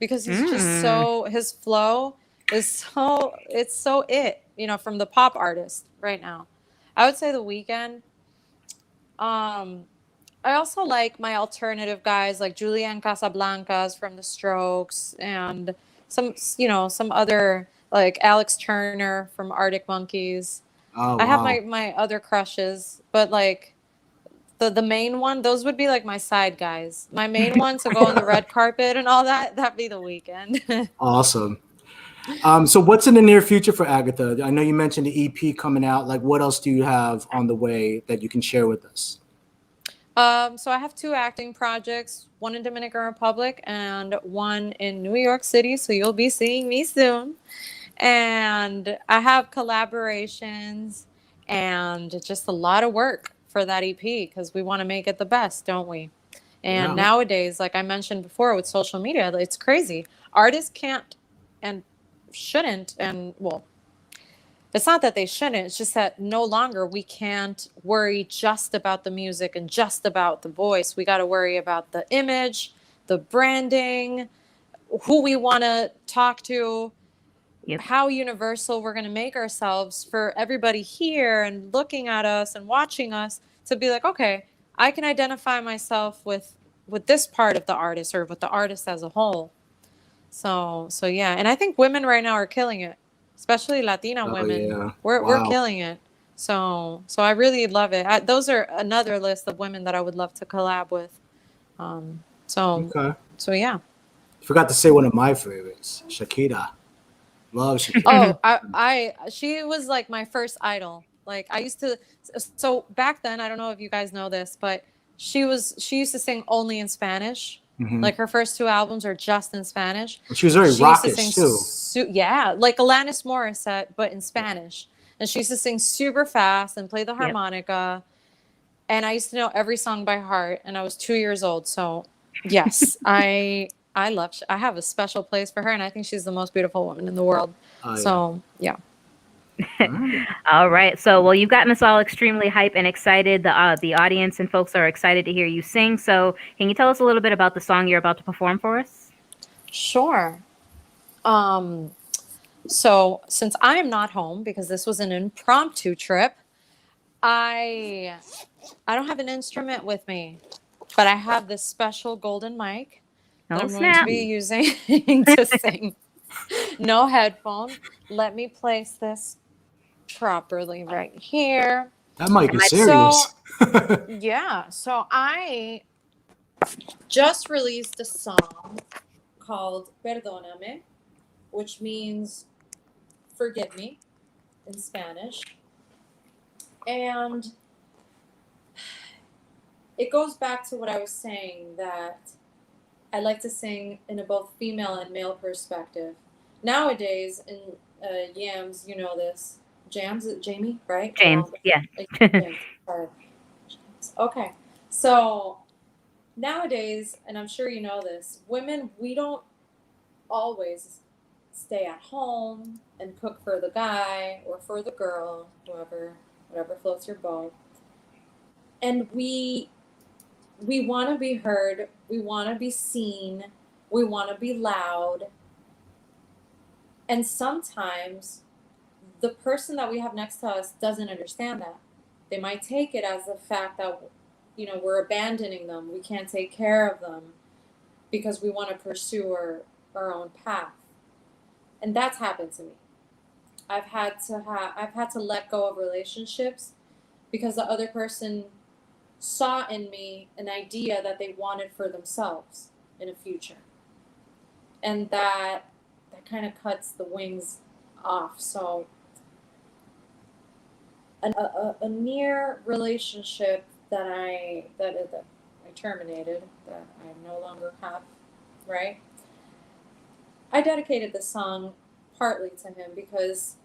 because he's just so, his flow is so, it's so it, you know, from the pop artist right now. I would say The Weeknd. I also like my alternative guys like Julian Casablancas from The Strokes, and some, you know, some other, like Alex Turner from Arctic Monkeys. Oh, I have my other crushes, but like the main one, those would be like my side guys. My main one to go on the red carpet and all that, that'd be The Weeknd. Awesome. So what's in the near future for Agatha? I know you mentioned the EP coming out. Like, what else do you have on the way that you can share with us? So I have 2 acting projects, one in Dominican Republic and one in New York City. So you'll be seeing me soon. And I have collaborations and just a lot of work for that EP, because we want to make it the best, don't we? And nowadays, like I mentioned before, with social media, it's crazy. Artists can't and shouldn't, and well, it's not that they shouldn't, it's just that no longer we can't worry just about the music and just about the voice. We got to worry about the image, the branding, who we want to talk to, how universal we're going to make ourselves for everybody here and looking at us and watching us, to be like, okay, I can identify myself with this part of the artist, or with the artist as a whole. So yeah, and I think women right now are killing it. Especially Latina women, yeah. We're killing it. So I really love it. Those are another list of women that I would love to collab with. So yeah. Forgot to say one of my favorites, Shakira. Love Shakira. Oh, she was like my first idol. Like I used to. So back then, I don't know if you guys know this, but she used to sing only in Spanish. Like her first 2 albums are just in Spanish. And she was very rockish too. Yeah, like Alanis Morissette, but in Spanish. And she used to sing super fast and play the harmonica. And I used to know every song by heart. And I was 2 years old. So yes, I have a special place for her. And I think she's the most beautiful woman in the world. So yeah. All right. So, well, you've gotten us all extremely hype and excited. The audience and folks are excited to hear you sing. So can you tell us a little bit about the song you're about to perform for us? Sure. So since I am not home, because this was an impromptu trip, I don't have an instrument with me, but I have this special golden mic that I'm going to be using to sing. No headphone. Let me place this properly right here. That mic is serious. Yeah. So I just released a song called Perdóname, which means forgive me in Spanish. And it goes back to what I was saying, that I like to sing in a both female and male perspective. Nowadays, in Yams, you know this. Jamie, right? James, yeah. James, sorry. Okay. So nowadays, and I'm sure you know this, women, we don't always stay at home and cook for the guy or for the girl, whatever floats your boat. And we want to be heard. We want to be seen. We want to be loud. And sometimes the person that we have next to us doesn't understand that. They might take it as the fact that you know, we're abandoning them. We can't take care of them because we want to pursue our own path. And that's happened to me. I've had to let go of relationships because the other person saw in me an idea that they wanted for themselves in a future. And that kind of cuts the wings off. So a near relationship that I terminated, that I no longer have, right? I dedicated this song partly to him because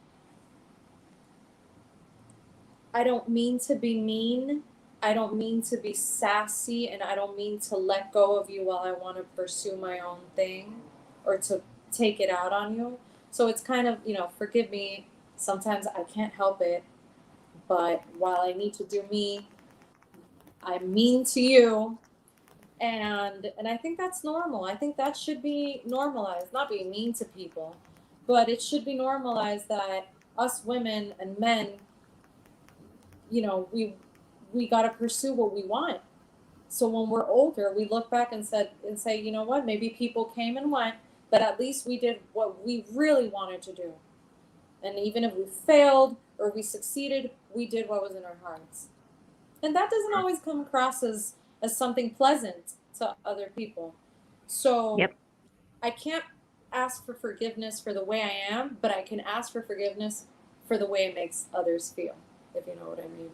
I don't mean to be mean, I don't mean to be sassy, and I don't mean to let go of you while I want to pursue my own thing or to take it out on you. So it's kind of, you know, forgive me, sometimes I can't help it, but while I need to do me, I'm mean to you. And I think that's normal. I think that should be normalized, not being mean to people, but it should be normalized that us women and men, you know, we got to pursue what we want. So when we're older, we look back and say, you know what, maybe people came and went, but at least we did what we really wanted to do. And even if we failed or we succeeded, we did what was in our hearts. And that doesn't always come across as something pleasant to other people. So yep. I can't ask for forgiveness for the way I am, but I can ask for forgiveness for the way it makes others feel, if you know what I mean.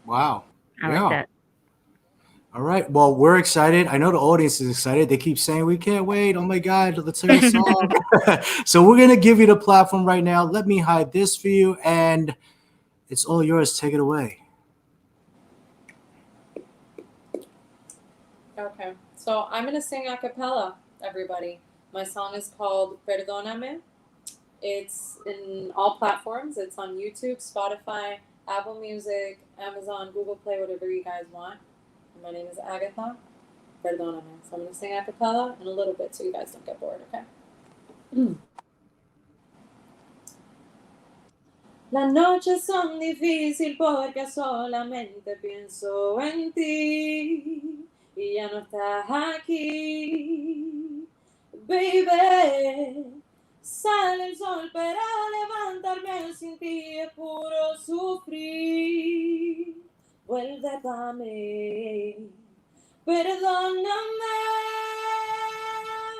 Wow. I like that. All right. Well, we're excited. I know the audience is excited. They keep saying, we can't wait. Oh my God, let's hear a song. So we're going to give you the platform right now. Let me hide this for you. And it's all yours. Take it away. Okay. So I'm going to sing a cappella, everybody. My song is called Perdóname. It's in all platforms. It's on YouTube, Spotify, Apple Music, Amazon, Google Play, whatever you guys want. My name is Agatha. Perdóname. So I'm going to sing a cappella in a little bit so you guys don't get bored, okay? Las noches son difíciles porque solamente pienso en ti y ya no estás aquí, baby. Sale el sol pero levantarme sin ti es puro sufrir. Vuelve pa' mí, perdóname,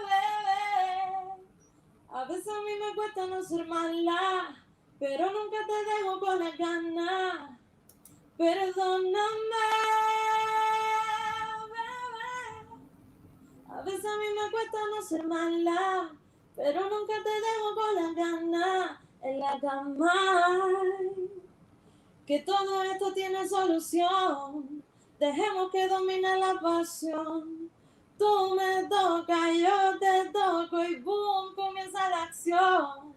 bebé. A veces a mí me cuesta no ser mala, pero nunca te dejo con las ganas. Perdóname, bebé. A veces a mí me cuesta no ser mala, pero nunca te dejo con las ganas en la cama. Que todo esto tiene solución. Dejemos que domine la pasión. Tú me tocas, yo te toco y boom, comienza la acción.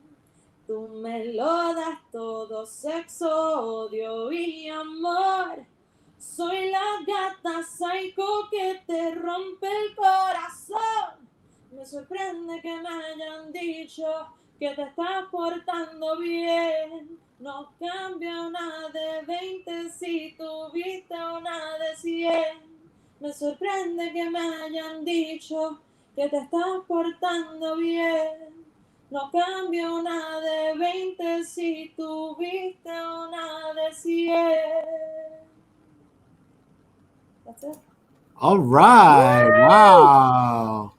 Tú me lo das todo, sexo, odio y amor. Soy la gata psycho que te rompe el corazón. Me sorprende que me hayan dicho que te estás portando bien. No cambia una de 20 si tuviste una de 100. Me sorprende que me hayan dicho que te estás portando bien. No cambia una de 20 si tuviste una de 100. That's it. All right. Woo! Wow.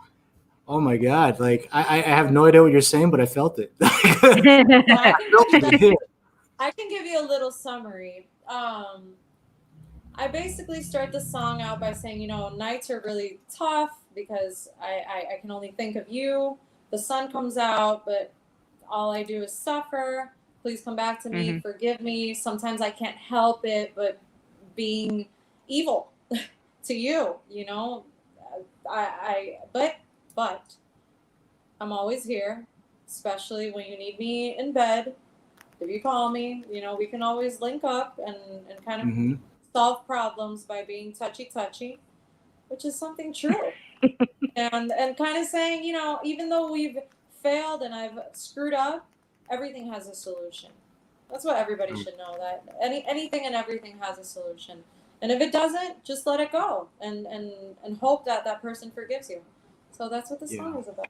Oh my God. Like I have no idea what you're saying, but I felt it. I can give you a little summary. I basically start the song out by saying, you know, nights are really tough because I can only think of you. The sun comes out, but all I do is suffer. Please come back to me. Forgive me. Sometimes I can't help it, but being evil to you, you know, but I'm always here, especially when you need me in bed. If you call me, you know, we can always link up and kind of solve problems by being touchy, which is something true. and kind of saying, you know, even though we've failed and I've screwed up, everything has a solution. That's what everybody should know, that anything and everything has a solution. And if it doesn't, just let it go and hope that that person forgives you. So that's what the song is about.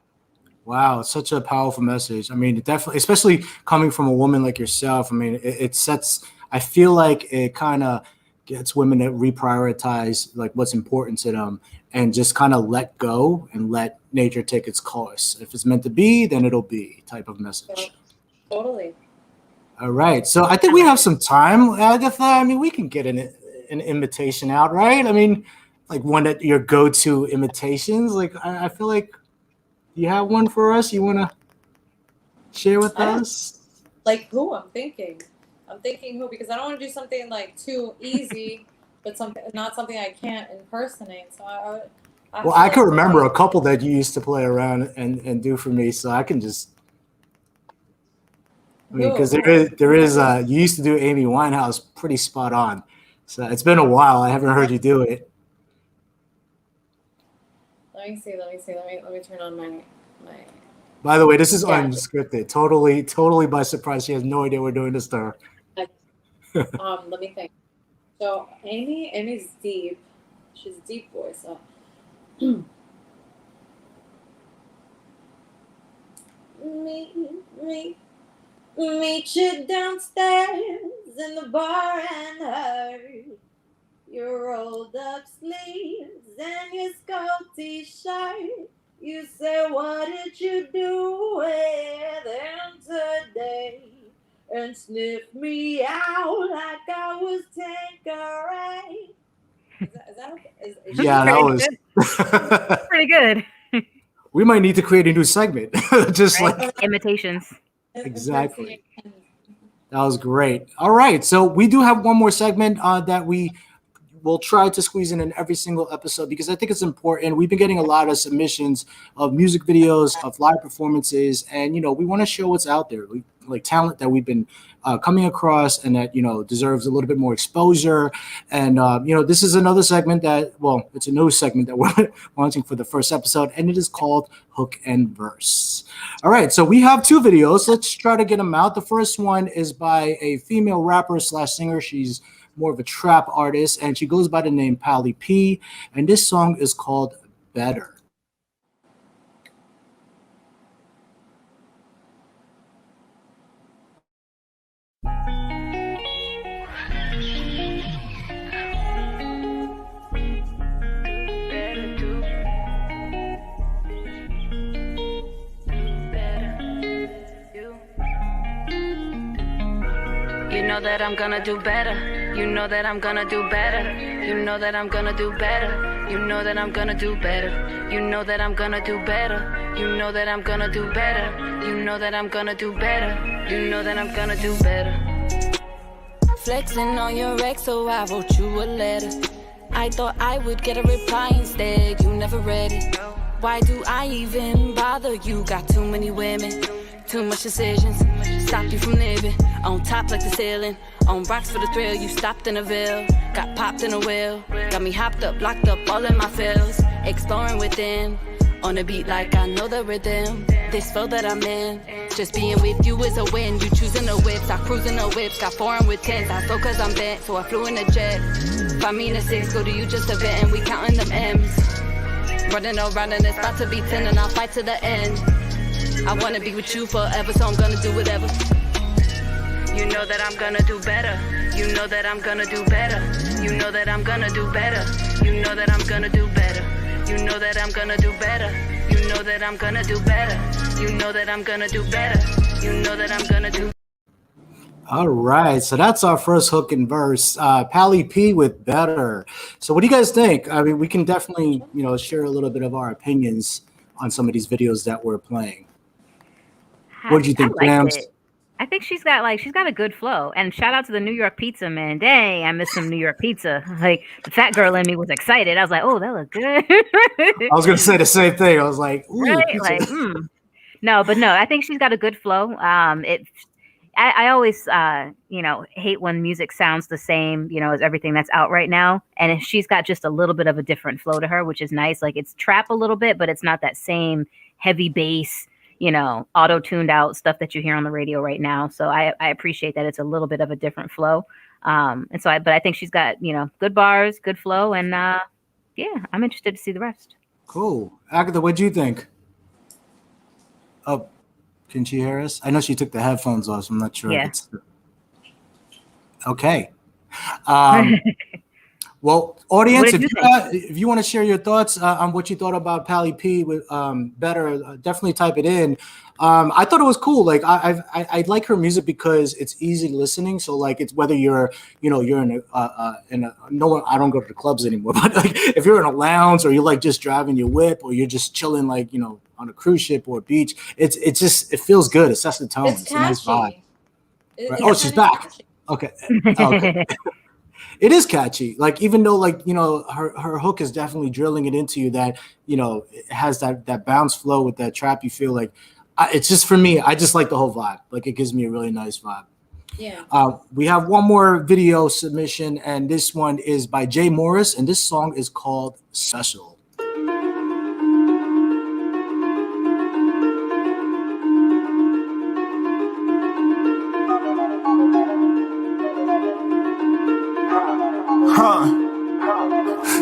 Wow, it's such a powerful message. I mean, it definitely, especially coming from a woman like yourself. I mean, it sets, I feel like it kind of gets women to reprioritize like what's important to them and just kind of let go and let nature take its course. If it's meant to be, then it'll be type of message. Yeah, totally. All right. So I think we have some time, Agatha. I mean, we can get an invitation out, right? I mean, like one of your go-to imitations. Like I feel like you have one for us you want to share with us? Like who? I'm thinking who, because I don't want to do something like too easy, but not something I can't impersonate. So I can remember a couple that you used to play around and do for me, so I can just. I mean, because there is you used to do Amy Winehouse pretty spot on. So it's been a while. I haven't heard you do it. Let me see. Let me turn on my. By the way, this is unscripted. Totally by surprise. She has no idea we're doing this to her. Let me think. So Amy's deep. She's a deep voice. So. Meet you downstairs in the bar and hurt your rolled up sleeves and your skull t-shirt. You say, what did you do with them today? And sniff me out like I was Tanqueray. Is that okay? Yeah, that was pretty good. We might need to create a new segment. Just right? like imitations. Exactly. That was great. All right. So we do have one more segment that we will try to squeeze in every single episode because I think it's important. We've been getting a lot of submissions of music videos, of live performances, and, we want to show what's out there. Like talent that we've been coming across and that, deserves a little bit more exposure. And, this is another segment it's a new segment that we're launching for the first episode, and it is called Hook and Verse. All right, so we have two videos. Let's try to get them out. The first one is by a female rapper / singer. She's more of a trap artist, and she goes by the name 𝗟𝗟𝗏, and this song is called Better. You know that I'm gonna do better. You know that I'm gonna do better. You know that I'm gonna do better. You know that I'm gonna do better. You know that I'm gonna do better. You know that I'm gonna do better. You know that I'm gonna do better. You know that I'm gonna do better. Flexing on your ex, so I wrote you a letter. I thought I would get a reply, instead you never read it. Why do I even bother? You got too many women, too much decisions. Stop you from living on top like the ceiling. On rocks for the thrill, you stopped in a Ville. Got popped in a wheel. Got me hopped up, locked up, all in my feels. Exploring within, on a beat like I know the rhythm. This flow that I'm in, just being with you is a win. You choosing the whips, I cruising the whips. Got foreign with tens, I flow cause I'm bent, so I flew in a jet. 5 me in a 6, go to you just a bit, and we counting them M's. Running around and it's about to be 10, and I'll fight to the end. I wanna be with you forever, so I'm gonna do whatever. You know that I'm gonna do better. You know that I'm gonna do better. You know that I'm gonna do better. You know that I'm gonna do better. You know that I'm gonna do better. You know that I'm gonna do better. You know that I'm gonna do better. You know that I'm gonna do. All right, so that's our first hook and verse, 𝗟𝗟𝗏 with Better. So what do you guys think? I mean, we can definitely, share a little bit of our opinions on some of these videos that we're playing. What do you think, Jams? I think she's got a good flow. And shout out to the New York pizza, man. Dang, I miss some New York pizza. Like the fat girl in me was excited. I was like, oh, that looked good. I was gonna say the same thing. I was like, ooh, right? No, I think she's got a good flow. I always hate when music sounds the same, as everything that's out right now. And if she's got just a little bit of a different flow to her, which is nice. Like it's trap a little bit, but it's not that same heavy bass, auto-tuned out stuff that you hear on the radio right now. So I appreciate that it's a little bit of a different flow. But I think she's got, good bars, good flow, and I'm interested to see the rest. Cool. Agatha, what do you think? Oh, can she hear us? I know she took the headphones off, so I'm not sure. Yeah. Okay. Well, audience, if you want to share your thoughts on what you thought about Pally P with Better, definitely type it in. I thought it was cool. Like I like her music because it's easy listening. So like it's whether you're you're in a no one, I don't go to the clubs anymore, but like if you're in a lounge or you're like just driving your whip or you're just chilling like on a cruise ship or a beach, it feels good. It sets the tone. It's a nice vibe. Right. Oh, she's back. Catchy. Okay. Okay. It is catchy. Like even though like her hook is definitely drilling it into you that it has that bounce flow with that trap. You feel like it's just for me. I just like the whole vibe. Like it gives me a really nice vibe. Yeah. We have one more video submission, and this one is by Jay Morris, and this song is called Special.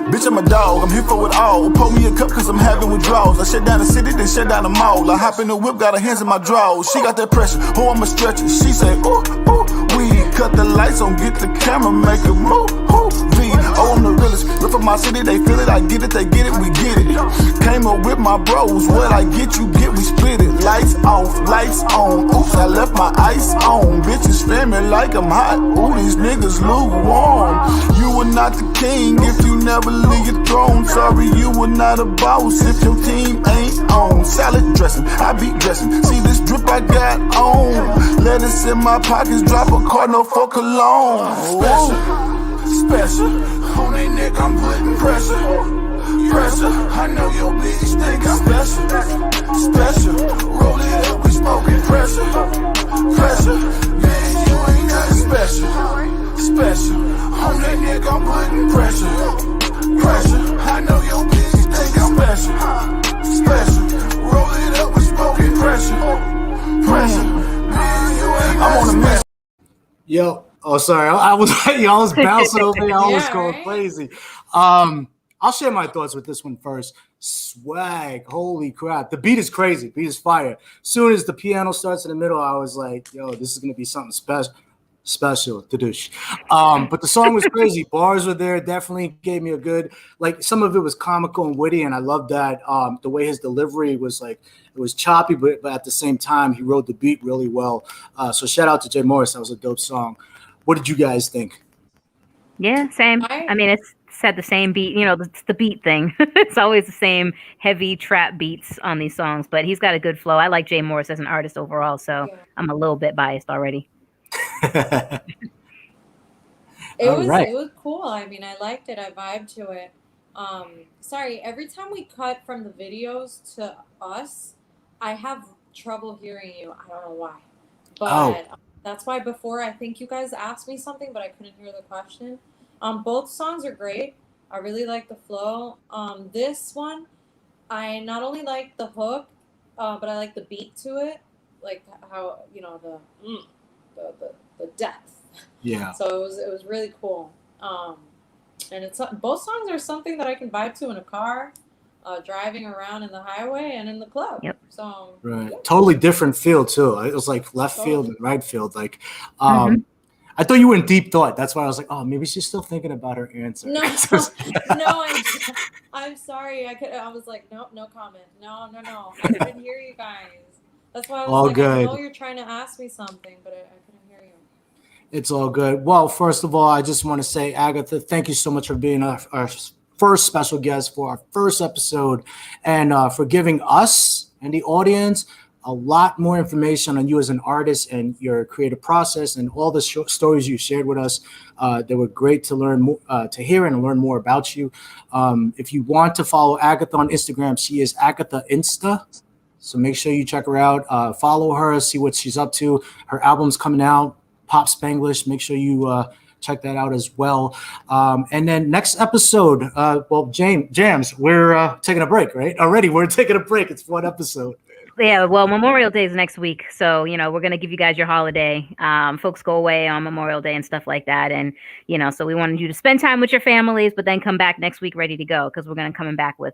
Bitch, I'm a dog, I'm here for it all. Pour me a cup cause I'm having withdrawals. I shut down the city, then shut down the mall. I hop in the whip, got her hands in my drawers. She got that pressure, oh, I'ma stretch it. She say, ooh, ooh, we cut the lights on, get the camera, make it move, ooh, V. Oh, I'm the realest, rip from my city, they feel it, I get it, they get it, we get it. Came up with my bros, what I get, you get, we split it. Lights off, lights on, oops, I left my ice on. Bitches feel me like I'm hot, ooh, these niggas lukewarm. You are not the king if you never leave your throne. Sorry, you are not a boss if your team ain't on. Salad dressing, I be dressing. See this drip I got on. Lettuce in my pockets, drop a cardinal for cologne. Special, on they neck I'm putting pressure. I know your bitch think I'm special. Roll it up, we smoking pressure. Man, you ain't nothing special. On that neck I'm putting pressure. I know your bitch think I'm special. Roll it up, we smoking pressure. Man, you ain't I'm on a mess. Yo, oh sorry, I was bouncing over here. I was going crazy. I'll share my thoughts with this one first. Swag, holy crap. The beat is crazy. Beat is fire. Soon as the piano starts in the middle, I was like, yo, this is going to be something special. But the song was crazy. Bars were there. Definitely gave me a good, like some of it was comical and witty. And I love that. The way his delivery was like, it was choppy, but at the same time, he wrote the beat really well. So shout out to Jay Morris. That was a dope song. What did you guys think? Yeah, same. I mean, it's said the same beat, it's the beat thing. It's always the same heavy trap beats on these songs, but he's got a good flow. I like Jay Morris as an artist overall, so I'm a little bit biased already. It was cool. I mean, I liked it. I vibed to it. Sorry, every time we cut from the videos to us, I have trouble hearing you. I don't know why. But that's why before I think you guys asked me something, but I couldn't hear the question. Both songs are great. I really like the flow. This one, I not only like the hook, but I like the beat to it, like how the depth. Yeah. So it was really cool. And it's both songs are something that I can vibe to in a car, driving around in the highway and in the club. Yep. So totally different feel too. It was like left field and right field. Like, I thought you were in deep thought. That's why I was like, oh, maybe she's still thinking about her answer. No, I'm sorry. I was like, no comment. No. I couldn't hear you guys. That's why I was all like, good. I know you're trying to ask me something, but I couldn't hear you. It's all good. Well, first of all, I just want to say, Agatha, thank you so much for being our first special guest for our first episode and for giving us and the audience a lot more information on you as an artist and your creative process and all the stories you shared with us. They were great to learn more, to hear and learn more about you. If you want to follow Agatha on Instagram, she is Agatha Insta. So make sure you check her out, follow her, see what she's up to. Her album's coming out, Pop Spanglish. Make sure you check that out as well. And then next episode, Jams, we're taking a break, right? Already, we're taking a break. It's one episode. Yeah, well, Memorial Day is next week, so we're gonna give you guys your holiday. Folks go away on Memorial Day and stuff like that, and so we wanted you to spend time with your families, but then come back next week ready to go because we're gonna coming back with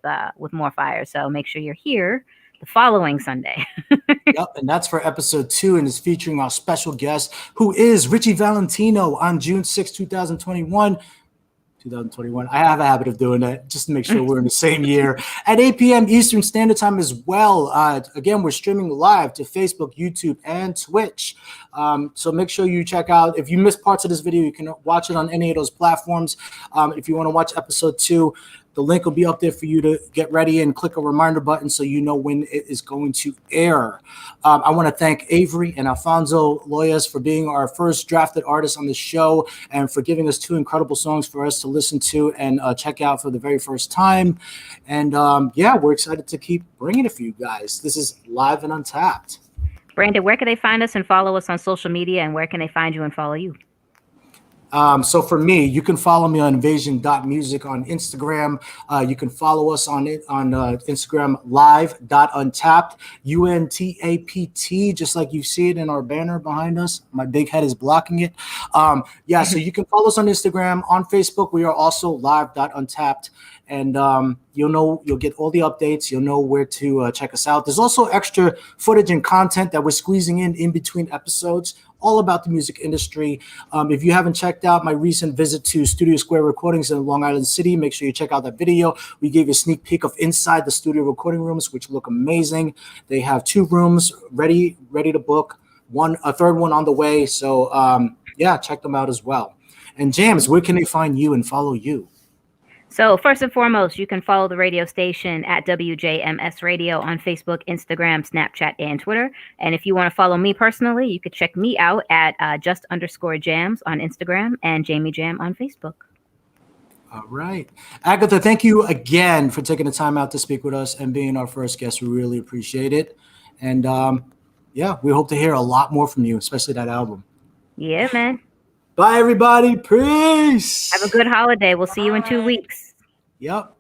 more fire. So make sure you're here the following Sunday. Yep, and that's for episode 2, and is featuring our special guest, who is Richie Valentino, on June 6, 2021. I have a habit of doing that just to make sure we're in the same year at 8 p.m. Eastern Standard Time as well. Again, we're streaming live to Facebook, YouTube, and Twitch. So make sure you check out. If you missed parts of this video, you can watch it on any of those platforms. If you want to watch episode 2, the link will be up there for you to get ready and click a reminder button so you know when it is going to air. I want to thank AVRI and Alfonso Loya for being our first drafted artists on the show and for giving us 2 incredible songs for us to listen to and check out for the very first time. And yeah, we're excited to keep bringing it for you guys. This is Live and Untapped. Brandon, where can they find us and follow us on social media, and where can they find you and follow you? So for me, you can follow me on 𝗟𝗓𝗏 on Instagram. You can follow us on Instagram, live.untapped, UnTAPT, just like you see it in our banner behind us. My big head is blocking it. Yeah, so you can follow us on Instagram. On Facebook, we are also live.untapped. And you'll get all the updates. You'll know where to check us out. There's also extra footage and content that we're squeezing in between episodes, all about the music industry. If you haven't checked out my recent visit to Studio Square Recordings in Long Island City, make sure you check out that video. We gave you a sneak peek of inside the studio recording rooms, which look amazing. They have 2 rooms ready to book, a third one on the way. So yeah, check them out as well. And Jams, where can they find you and follow you? So first and foremost, you can follow the radio station at WJMS Radio on Facebook, Instagram, Snapchat, and Twitter. And if you want to follow me personally, you could check me out at _jams on Instagram and Jamie Jam on Facebook. All right. Agatha, thank you again for taking the time out to speak with us and being our first guest. We really appreciate it. And yeah, we hope to hear a lot more from you, especially that album. Yeah, man. Bye, everybody. Peace. Have a good holiday. We'll see you in 2 weeks. Yep.